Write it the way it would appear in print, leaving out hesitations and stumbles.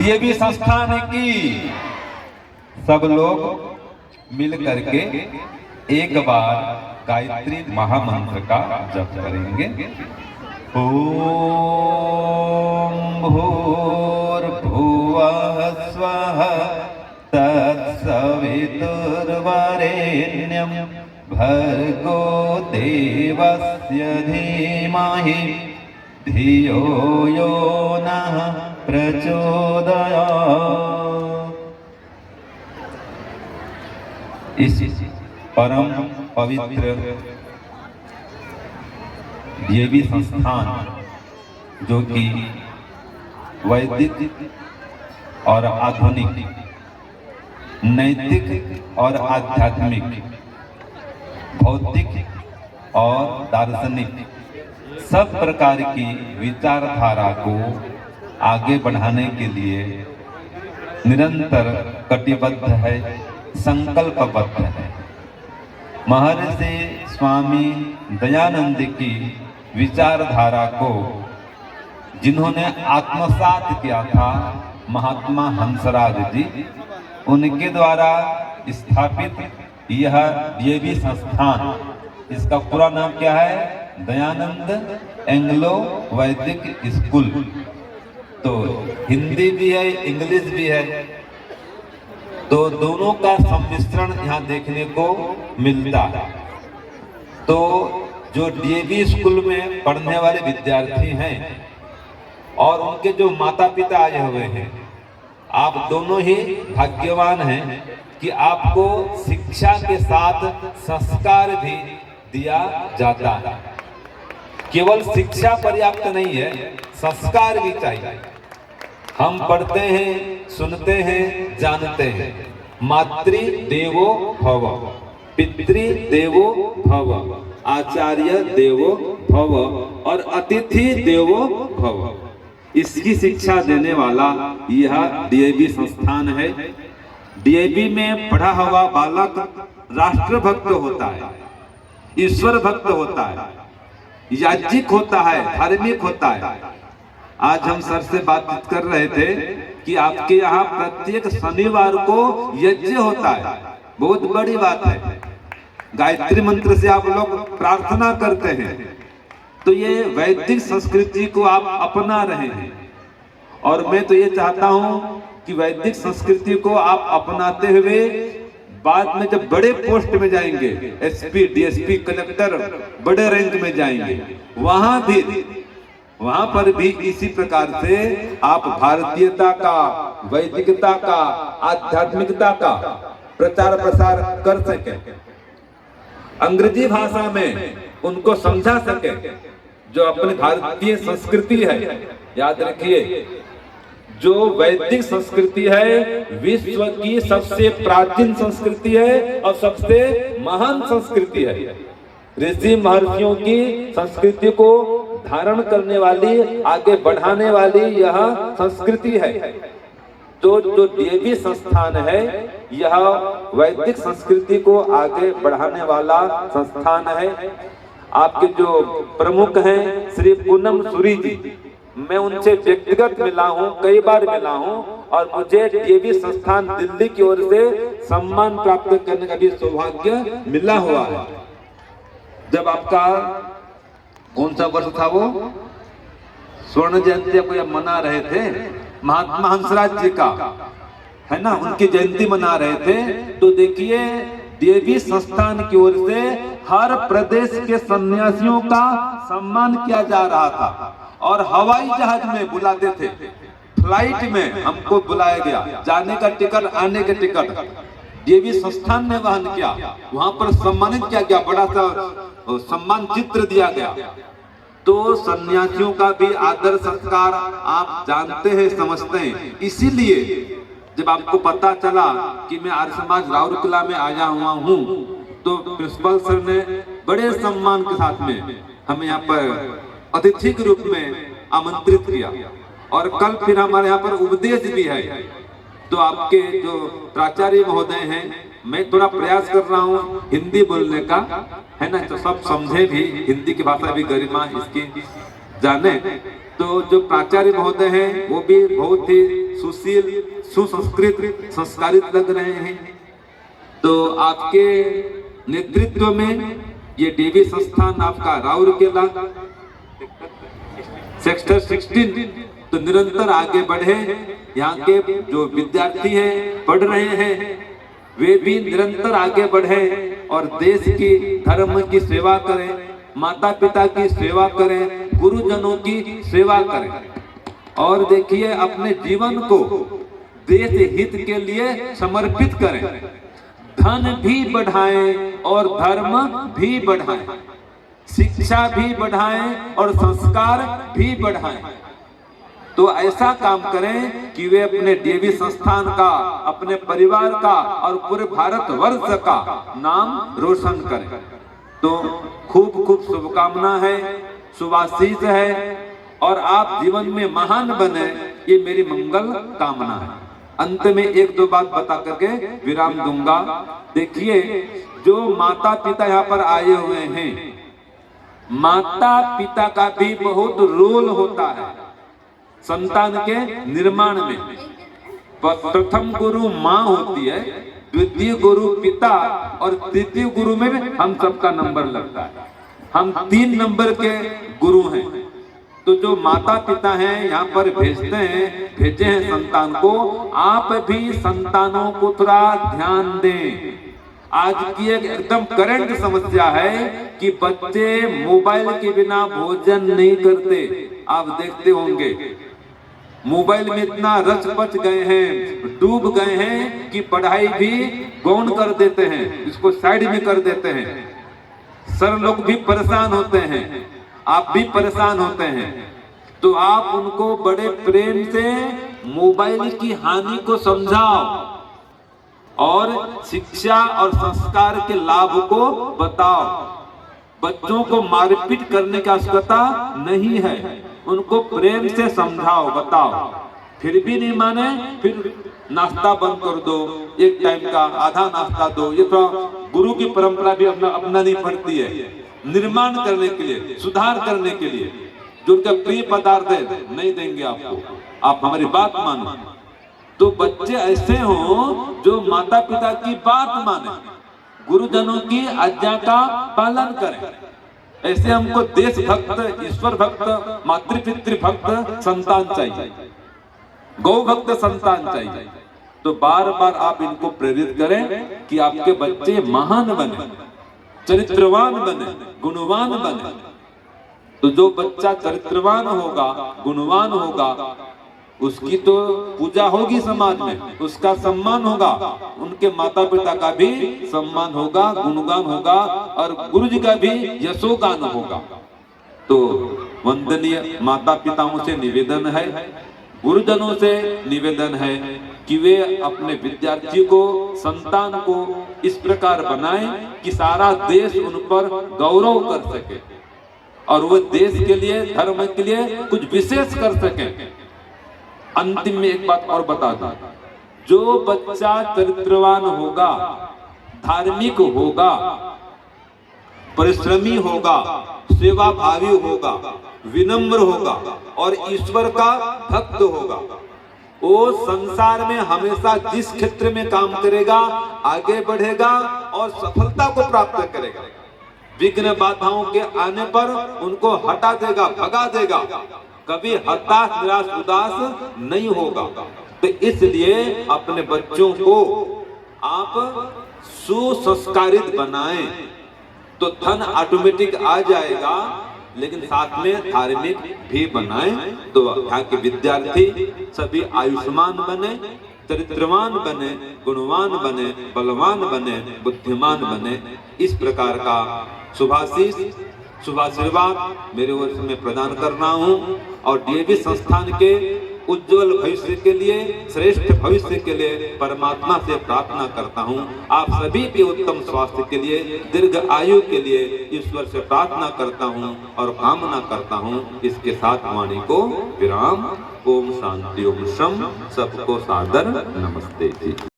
ये भी संस्थान की सब लोग मिल करके एक बार गायत्री महामंत्र का जप करेंगे। ओम भूर्भुवः स्वः तत्सवितुर्वरेण्यं भर्गो देवस्य धीमहि धियो यो नः प्रचोदयात्। इस परम पवित्र देवी संस्थान जो कि वैदिक और आधुनिक, नैतिक और आध्यात्मिक, भौतिक और दार्शनिक सब प्रकार की विचारधारा को आगे बढ़ाने के लिए निरंतर कटिबद्ध है, संकल्पबद्ध है। महर्षि स्वामी दयानंद की विचारधारा को जिन्होंने आत्मसात किया था महात्मा हंसराज जी, उनके द्वारा स्थापित यह देवी संस्थान, इसका पूरा नाम क्या है? दयानंद एंग्लो वैदिक स्कूल। तो हिंदी भी है, इंग्लिश भी है, तो दोनों का सम्मिश्रण यहाँ देखने को मिलता है। तो जो डीएवी स्कूल में पढ़ने वाले विद्यार्थी हैं और उनके जो माता पिता आए हुए हैं, आप दोनों ही भाग्यवान हैं कि आपको शिक्षा के साथ संस्कार भी दिया जाता है। केवल शिक्षा पर्याप्त नहीं है, संस्कार भी चाहिए। हम पढ़ते हैं, सुनते हैं, जानते हैं। मातृ देवो भव, पितृ देवो भव, आचार्य देवो भव और अतिथि देवो भव। इसकी शिक्षा देने वाला यह डीएवी संस्थान है। डीएवी में पढ़ा हुआ बालक राष्ट्र भक्त होता है, ईश्वर भक्त होता है, याज्ञिक होता है, धार्मिक होता है। आज हम सर से बातचीत कर रहे थे कि आपके यहाँ प्रत्येक शनिवार को यज्ञ होता है, बहुत बड़ी बात है। गायत्री मंत्र से आप लोग प्रार्थना करते हैं, तो ये वैदिक संस्कृति को आप अपना रहे हैं। और मैं तो ये चाहता हूँ कि वैदिक संस्कृति को आप अपनाते हुए बाद में जब बड़े पोस्ट में जाएंगे, एसपी, डीएसपी, कलेक्टर, बड़े रैंक में जाएंगे, वहां पर भी इसी प्रकार से आप भारतीयता का, वैदिकता का, आध्यात्मिकता का प्रचार प्रसार कर सके, अंग्रेजी भाषा में उनको समझा सके। जो अपनी भारतीय संस्कृति है, याद रखिए, जो वैदिक संस्कृति है विश्व की सबसे प्राचीन संस्कृति है और सबसे महान संस्कृति है। ऋषि महर्षियों की संस्कृति को धारण करने वाली, आगे बढ़ाने वाली यह संस्कृति है। तो जो देवी संस्थान है, यह वैदिक संस्कृति को आगे बढ़ाने वाला संस्थान है। आपके जो प्रमुख हैं श्री पूनम सूरी जी, मैं उनसे व्यक्तिगत मिला हूँ, कई बार मिला हूँ, और मुझे देवी संस्थान दिल्ली की ओर से सम्मान प्राप्त करने का भी सौभाग्य मिला हुआ है। जब आपका कौन सा वर्ष था, वो स्वर्ण जयंती को मना रहे थे, महात्मा हंसराज जी का, है ना, उनकी जयंती मना रहे थे। तो देखिए देवी संस्थान की ओर से हर प्रदेश के सन्यासियों का सम्मान किया जा रहा था और हवाई जहाज में बुलाते थे, फ्लाइट में हमको बुलाया गया, जाने का टिकट, आने का टिकट देवी संस्थान ने वहन किया, वहां पर सम्मानित किया गया, बड़ा सा सम्मान चित्र दिया गया। तो सन्यासियों का भी आदर सत्कार आप जानते हैं, समझते हैं। इसीलिए जब आपको पता चला कि मैं आर्य समाज राउरकेला में आया हुआ हूँ, तो प्रिंसिपल सर ने बड़े सम्मान के साथ में हमें यहाँ पर अतिथि के रूप में आमंत्रित किया। और कल फिर हमारे यहाँ पर उपदेश भी है। तो आपके जो प्राचार्य महोदय हैं, मैं थोड़ा प्रयास कर रहा हूँ हिंदी बोलने का, है ना, तो सब समझे भी, हिंदी की भाषा भी गरिमा इसकी जाने। तो जो प्राचार्य महोदय हैं वो भी बहुत ही सुशील, सुसंस्कृत, संस्कारित लग रहे हैं। तो आपके नेतृत्व में ये डीवी संस्थान आपका राउरकेला सेक्टर 16 तो निरंतर आगे बढ़े। यहाँ के जो विद्यार्थी हैं, पढ़ रहे हैं, वे भी निरंतर आगे बढ़े और देश की, धर्म की सेवा करें, माता पिता की सेवा करें, गुरुजनों की सेवा करें। और देखिए, अपने जीवन को देश हित के लिए समर्पित करें। धन भी बढ़ाएं और धर्म भी बढ़ाएं, शिक्षा भी बढ़ाएं और संस्कार भी बढ़ाएं। तो ऐसा काम करें कि वे अपने डीवी संस्थान का, अपने परिवार का और पूरे भारतवर्ष का नाम रोशन करें। तो खूब खूब शुभकामना है, शुभाशीष है और आप जीवन में महान बने, ये मेरी मंगल कामना है। अंत में एक दो बात बता करके विराम दूंगा। देखिए, जो माता पिता यहाँ पर आए हुए हैं, माता पिता का भी बहुत रोल होता है संतान के निर्माण में। प्रथम गुरु माँ होती है, द्वितीय गुरु पिता और तृतीय गुरु में हम सबका नंबर लगता है। हम 3 नंबर के गुरु हैं। तो जो माता पिता हैं यहाँ पर भेजते हैं, भेजे हैं संतान को, आप भी संतानों को थोड़ा ध्यान दें। आज की एक एकदम करंट समस्या है कि बच्चे मोबाइल के बिना भोजन नहीं करते। आप देखते होंगे, मोबाइल में इतना रच पच गए हैं, डूब गए हैं कि पढ़ाई भी गौण कर देते हैं, इसको साइड में कर देते हैं। सर लोग भी परेशान होते हैं, आप भी परेशान होते हैं। तो आप उनको बड़े प्रेम से मोबाइल की हानि को समझाओ और शिक्षा और संस्कार के लाभ को बताओ। बच्चों को मारपीट करने की आवश्यकता नहीं है, उनको प्रेम से समझाओ, बताओ। फिर भी नहीं माने, फिर नाश्ता बंद कर दो, एक टाइम का आधा नाश्ता दो। ये तो गुरु की परंपरा भी अपनानी पड़ती है, निर्माण करने के लिए, सुधार करने के लिए। जो उनका प्रिय पदार्थ है नहीं देंगे आपको, आप हमारी बात मानो। तो बच्चे ऐसे हों जो माता पिता की बात माने, गुरुजनों की आज्ञा का पालन करें। ऐसे हमको देशभक्त, ईश्वर भक्त, मातृपितृ भक्त संतान चाहिए, गौ भक्त संतान चाहिए। तो बार बार आप इनको प्रेरित करें कि आपके बच्चे महान बने, चरित्रवान बने, गुणवान बने। तो जो बच्चा चरित्रवान होगा, गुणवान होगा, उसकी तो पूजा होगी समाज में, उसका सम्मान होगा, उनके माता पिता का भी सम्मान होगा, गुणगान होगा और गुरु जी का भी यशोगान होगा। तो वंदनीय माता पिताओं से निवेदन है, गुरुजनों से निवेदन है कि वे अपने विद्यार्थी को, संतान को इस प्रकार बनाएं कि सारा देश उन पर गौरव कर सके और वो देश के लिए, धर्म के लिए कुछ विशेष कर सके। अंतिम में एक बात और बता दूं, जो बच्चा चरित्रवान होगा, धार्मिक होगा, परिश्रमी होगा, सेवा भावी होगा, विनम्र होगा और ईश्वर का भक्त होगा, वो संसार में हमेशा जिस क्षेत्र में काम करेगा आगे बढ़ेगा और सफलता को प्राप्त करेगा। विघ्न बाधाओं के आने पर उनको हटा देगा, भगा देगा, कभी हताश, निराश, उदास नहीं होगा। तो इसलिए अपने बच्चों को आप सुसंस्कारित बनाएं तो धन ऑटोमेटिक आ जाएगा, लेकिन साथ में धार्मिक भी बनाएं तो यहाँ के विद्यार्थी सभी आयुष्मान बने, चरित्रवान बने, गुणवान बने, बलवान बने, बुद्धिमान बने। इस प्रकार का शुभाशीष, शुभाशीर्वाद मेरे ओर से मैं प्रदान कर रहा हूँ और डीएवी संस्थान के उज्जवल भविष्य के लिए, श्रेष्ठ भविष्य के लिए परमात्मा से प्रार्थना करता हूँ। आप सभी के उत्तम स्वास्थ्य के लिए, दीर्घ आयु के लिए ईश्वर से प्रार्थना करता हूँ और कामना करता हूँ। इसके साथ वाणी को विराम। ओम शांति, ओम शम। सबको सादर नमस्ते जी।